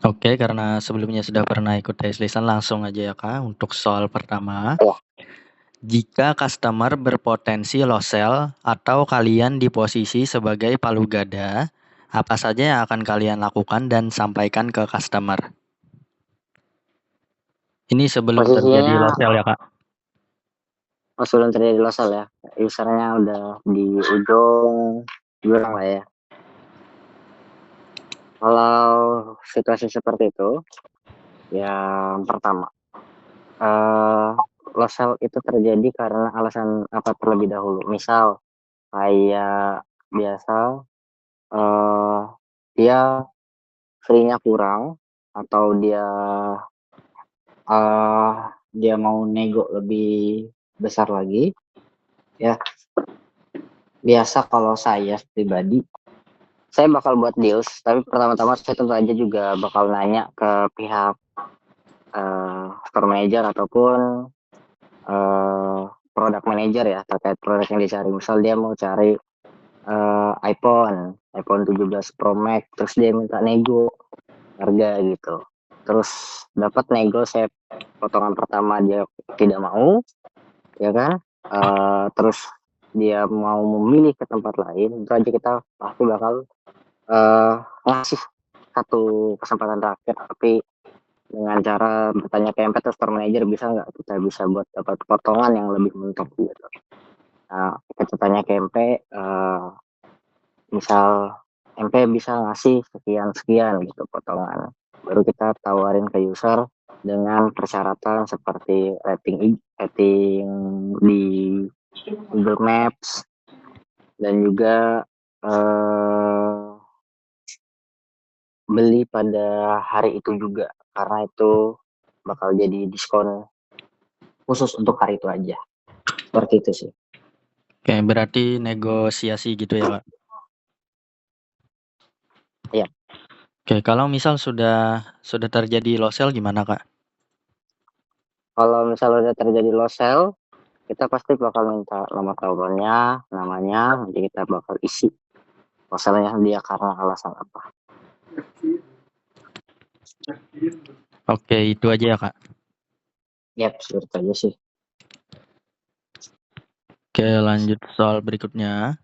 Oke, karena sebelumnya sudah pernah ikut tes lisan, langsung aja ya Kak untuk soal pertama. Ya. Jika customer berpotensi lost sell atau kalian di posisi sebagai palu gada, apa saja yang akan kalian lakukan dan sampaikan ke customer? Ini sebelum terjadi Posisinya lost sell ya Kak? sebelum terjadi losel ya, usernya udah di ujung jurang lah ya. Kalau situasi seperti itu, yang pertama, eh losel itu terjadi karena alasan apa terlebih dahulu. Misal kayak biasa, eh dia free-nya kurang atau eh dia mau nego lebih besar lagi, ya biasa kalau saya pribadi saya bakal buat deals, tapi pertama-tama saya tentu aja juga bakal nanya ke pihak store manager ataupun product manager ya terkait produk yang dicari. Misal dia mau cari iPhone 17 Pro Max, terus dia minta nego harga gitu. Terus dapat nego, saya potongan pertama dia tidak mau, ya kan? Terus dia mau memilih ke tempat lain, itu aja kita pasti bakal ngasih satu kesempatan terakhir, tapi dengan cara bertanya ke MP atau store manager, bisa nggak kita bisa buat dapat potongan yang lebih mentok gitu. Nah, kita tanya ke MP, misal MP bisa ngasih sekian gitu potongan, baru kita tawarin ke user dengan persyaratan seperti rating di Google Maps, dan juga beli pada hari itu juga, karena itu bakal jadi diskon khusus untuk hari itu aja. Seperti itu sih. Oke, berarti negosiasi gitu ya Kak? Iya. Oke, kalau misal sudah terjadi lost sell gimana Kak? Kalau misalnya udah terjadi lost sell, kita pasti bakal minta nomor teleponnya, namanya, nanti kita bakal isi lost sell-nya dia karena alasan apa. Oke, itu aja ya Kak. Yap, seperti aja sih. Oke, lanjut soal berikutnya.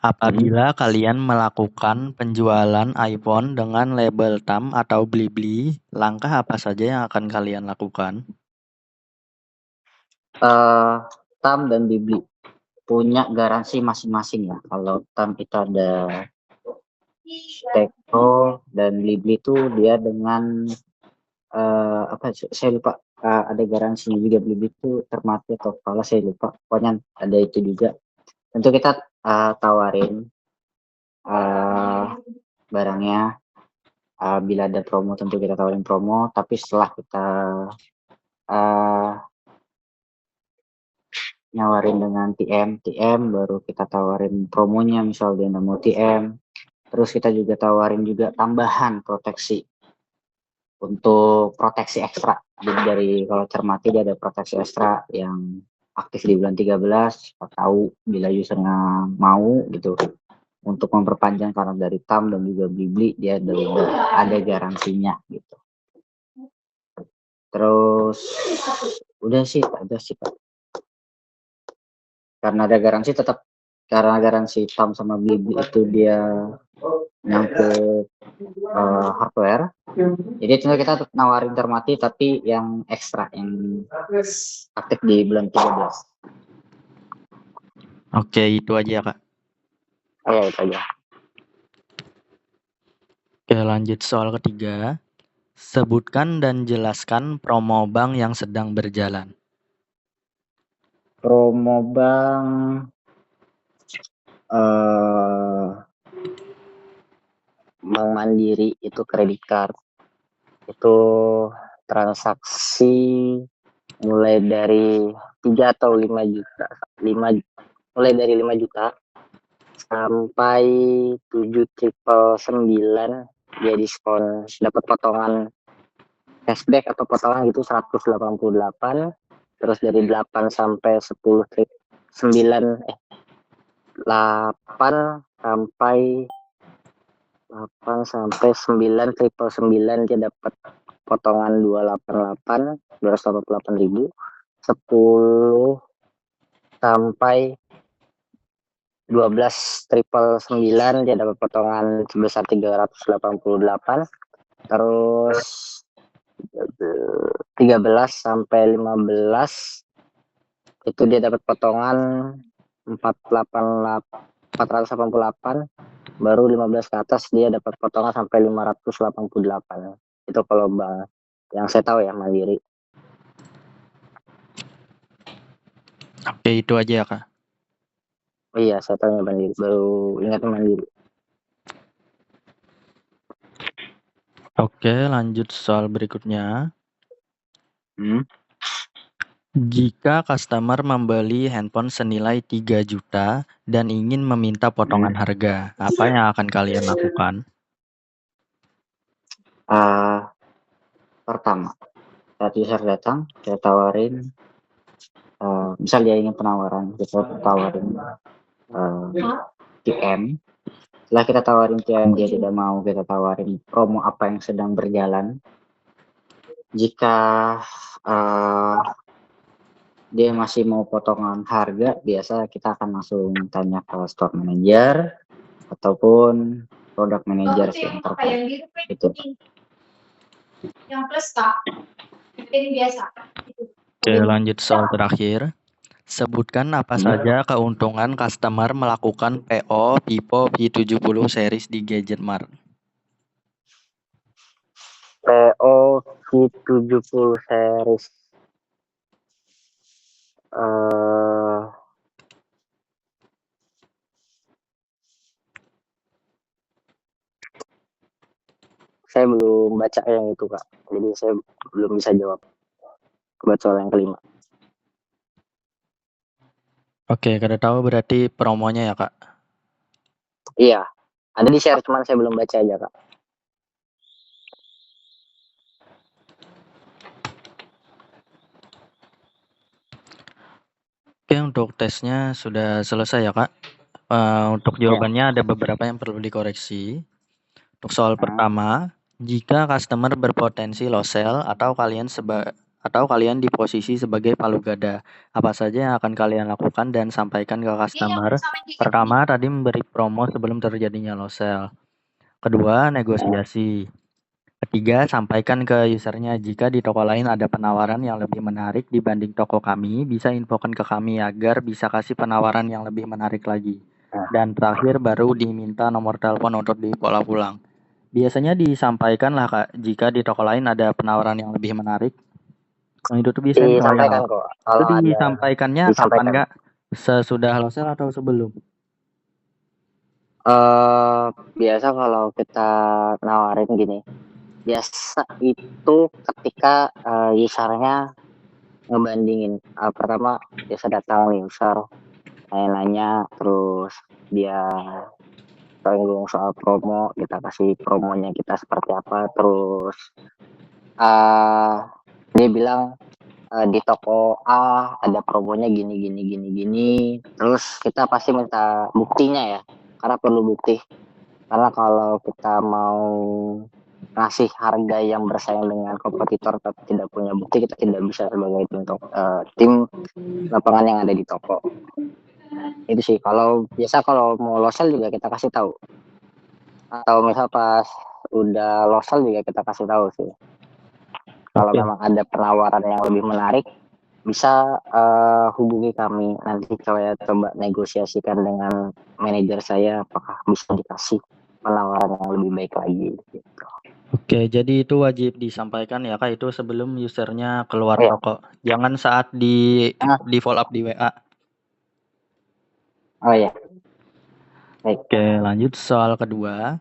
Apabila kalian melakukan penjualan iPhone dengan label TAM atau Blibli, langkah apa saja yang akan kalian lakukan? TAM dan Bibli punya garansi masing-masing ya. Kalau TAM itu ada Teko, dan Blibli itu dia dengan apa saya lupa, ada garansi juga Blibli itu termati atau kalau saya lupa, pokoknya ada itu juga. Tentu kita tawarin barangnya, bila ada promo tentu kita tawarin promo, tapi setelah kita nyawarin dengan TM baru kita tawarin promonya, misal dia nggak mau TM, terus kita juga tawarin juga tambahan proteksi untuk proteksi ekstra. Jadi dari kalau cermati dia ada proteksi ekstra yang aktif di bulan 13, tahu bila usernya mau gitu, untuk memperpanjang karena dari TAM dan juga Blibli dia ada garansinya gitu. Terus udah sih ada sih Pak. Karena ada garansi tetap, karena garansi TAM sama Blibli itu dia nyangkut hardware. Jadi tentu kita nawarin termati tapi yang ekstra yang aktif di bulan 13. Oke, itu aja ya Kak. Oh ya, itu aja. Oke, lanjut soal ketiga. Sebutkan dan jelaskan promo bank yang sedang berjalan. Promo bank Bank Mandiri itu kredit card. Itu transaksi mulai dari 3 atau 5 juta. 5, mulai dari 5 juta sampai 7.999 dia diskon, dapat potongan cashback atau potongan gitu 188. Terus dari 8 sampai 10 8 sampai 8 sampai 9 triple 9 dia dapat potongan 288.000. 10 sampai 12 triple 9 dia dapat potongan sebesar 388. Terus 13 sampai 15 itu dia dapat potongan 488. Baru 15 ke atas dia dapat potongan sampai 588. Itu kalau Bang yang saya tahu ya, Mandiri. Oke, itu aja ya Kak. Oh iya, saya tahu Mandiri, baru ingat Mandiri. Oke, lanjut soal berikutnya. Jika customer membeli handphone senilai 3 juta dan ingin meminta potongan harga, apa yang akan kalian lakukan? Pertama, saat user datang, kita tawarin, misal dia ingin penawaran, kita tawarin TM. Setelah kita tawarin TM, dia tidak mau, kita tawarin promo apa yang sedang berjalan. Jika dia masih mau potongan harga, biasa kita akan langsung tanya ke store manager ataupun product manager yang terkait. Itu. Yang plus Kak. Yang biasa. Oke, lanjut soal terakhir. Sebutkan apa saja keuntungan customer melakukan PO Vivo V70 series di Gadgetmart. PO V70 series. Saya belum baca yang itu Kak, jadi saya belum bisa jawab buat soal yang kelima. Oke, kada tahu berarti promonya ya Kak? Iya, ada di share, cuman saya belum baca aja Kak. Oke, untuk tesnya sudah selesai ya Kak. Untuk jawabannya ada beberapa yang perlu dikoreksi. Untuk soal pertama, jika customer berpotensi loss sell atau kalian di posisi sebagai palu gada, apa saja yang akan kalian lakukan dan sampaikan ke customer? Pertama, tadi memberi promo sebelum terjadinya loss sell. Kedua, negosiasi. Ketiga, sampaikan ke usernya jika di toko lain ada penawaran yang lebih menarik dibanding toko kami, bisa infokan ke kami agar bisa kasih penawaran yang lebih menarik lagi. Dan terakhir baru diminta nomor telepon untuk dipola pulang. Biasanya disampaikan lah Kak, jika di toko lain ada penawaran yang lebih menarik. Nah, itu tuh bisa Disampaikan kok. Itu disampaikannya kapan Kak? Sesudah loss sell atau sebelum? Biasa kalau kita nawarin gini, biasa itu ketika usernya ngebandingin. Pertama biasa datang nih user nanya, terus dia tanggung soal promo, kita kasih promonya kita seperti apa, terus dia bilang di toko A ada promonya gini, terus kita pasti minta buktinya ya, karena perlu bukti. Karena kalau kita mau ngasih harga yang bersaing dengan kompetitor tapi tidak punya bukti, kita tidak bisa sebagai tim lapangan yang ada di toko. Itu sih, kalau mau loss sell juga kita kasih tahu, atau misal pas udah loss sell juga kita kasih tahu sih. Kalau memang ada penawaran yang lebih menarik, bisa hubungi kami, nanti saya coba negosiasikan dengan manajer saya apakah bisa dikasih penawaran yang lebih baik lagi gitu. Oke, jadi itu wajib disampaikan ya Kak, itu sebelum usernya keluar toko. Jangan saat di follow up di WA. Oh ya. Baik. Oke, lanjut soal kedua.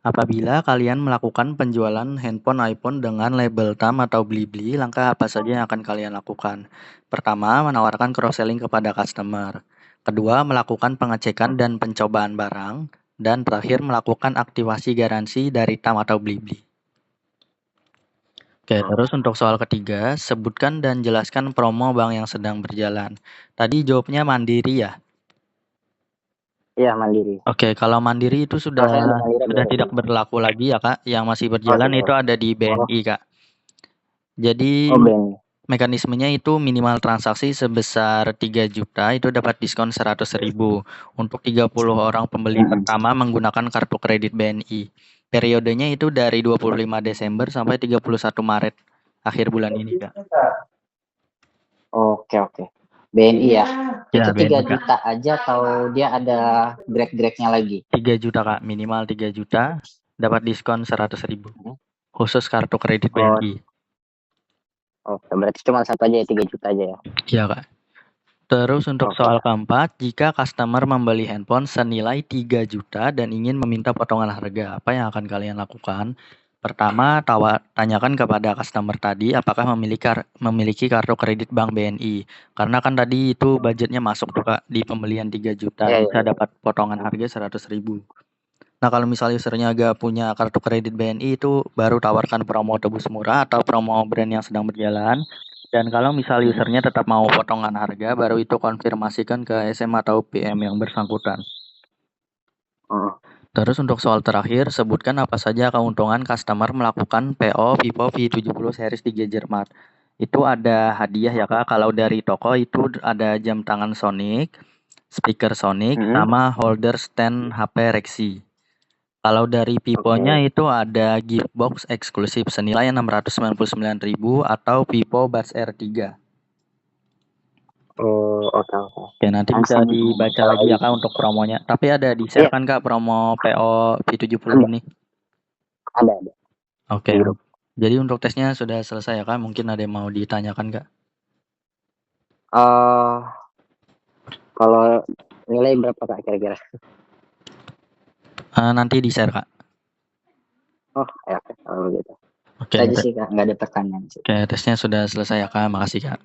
Apabila kalian melakukan penjualan handphone iPhone dengan label TAM atau Blibli, langkah apa saja yang akan kalian lakukan? Pertama, menawarkan cross-selling kepada customer. Kedua, melakukan pengecekan dan pencobaan barang. Dan terakhir, melakukan aktivasi garansi dari TAM atau Blibli. Oke, terus untuk soal ketiga, sebutkan dan jelaskan promo bank yang sedang berjalan. Tadi jawabnya Mandiri ya? Iya, mandiri. Oke, kalau mandiri itu Kalau saya sudah mandiri baru. tidak berlaku lagi ya Kak. Yang masih berjalan sudah. itu ada di BNI Kak. Jadi BNI. mekanismenya itu minimal transaksi sebesar 3 juta itu dapat diskon 100.000 untuk 30 orang pembeli pertama menggunakan kartu kredit BNI. Periodenya itu dari 25 Desember sampai 31 Maret akhir bulan ini Kak. Oke. BNI ya. Ya, Itu 3 BNI, Kak. juta aja atau dia ada grade-grade-nya lagi? 3 juta Kak, minimal 3 juta dapat diskon 100.000 khusus kartu kredit BNI. Oke, berarti cuma satu aja ya, 3 juta aja ya? Iya Kak. Terus untuk Oke. soal keempat, jika customer membeli handphone senilai 3 juta dan ingin meminta potongan harga, apa yang akan kalian lakukan? Pertama, tanyakan kepada customer tadi apakah memiliki kartu kredit bank BNI. Karena kan tadi itu budgetnya masuk tuh Kak, di pembelian 3 juta Iya, bisa dapat potongan harga 100.000. Nah, kalau misalnya usernya gak punya kartu kredit BNI itu baru tawarkan promo tebus murah atau promo brand yang sedang berjalan. Dan kalau misal usernya tetap mau potongan harga, baru itu konfirmasikan ke SM atau PM yang bersangkutan. Terus untuk soal terakhir, sebutkan apa saja keuntungan customer melakukan PO Vivo V70 series 3 Jerman. Itu ada hadiah ya Kak, kalau dari toko itu ada jam tangan Sonic, speaker Sonic, sama holder stand HP Rexy. Kalau dari Vivo-nya itu ada gift box eksklusif senilai 699.000 atau Vivo Buds R3. Oke. Nanti bisa dibaca lagi ya Kak untuk promonya. Tapi ada di-share kan Kak promo PO V70 ini? Ada. Oke. Jadi untuk tesnya sudah selesai ya Kak? Mungkin ada yang mau ditanyakan Kak? Kalau nilai berapa Kak kira-kira? Nanti di-share Kak. Ya, kalau begitu. Oke. Tadi sih Kak, nggak ada pertanyaan sih. Oke, tesnya sudah selesai ya Kak. Makasih Kak.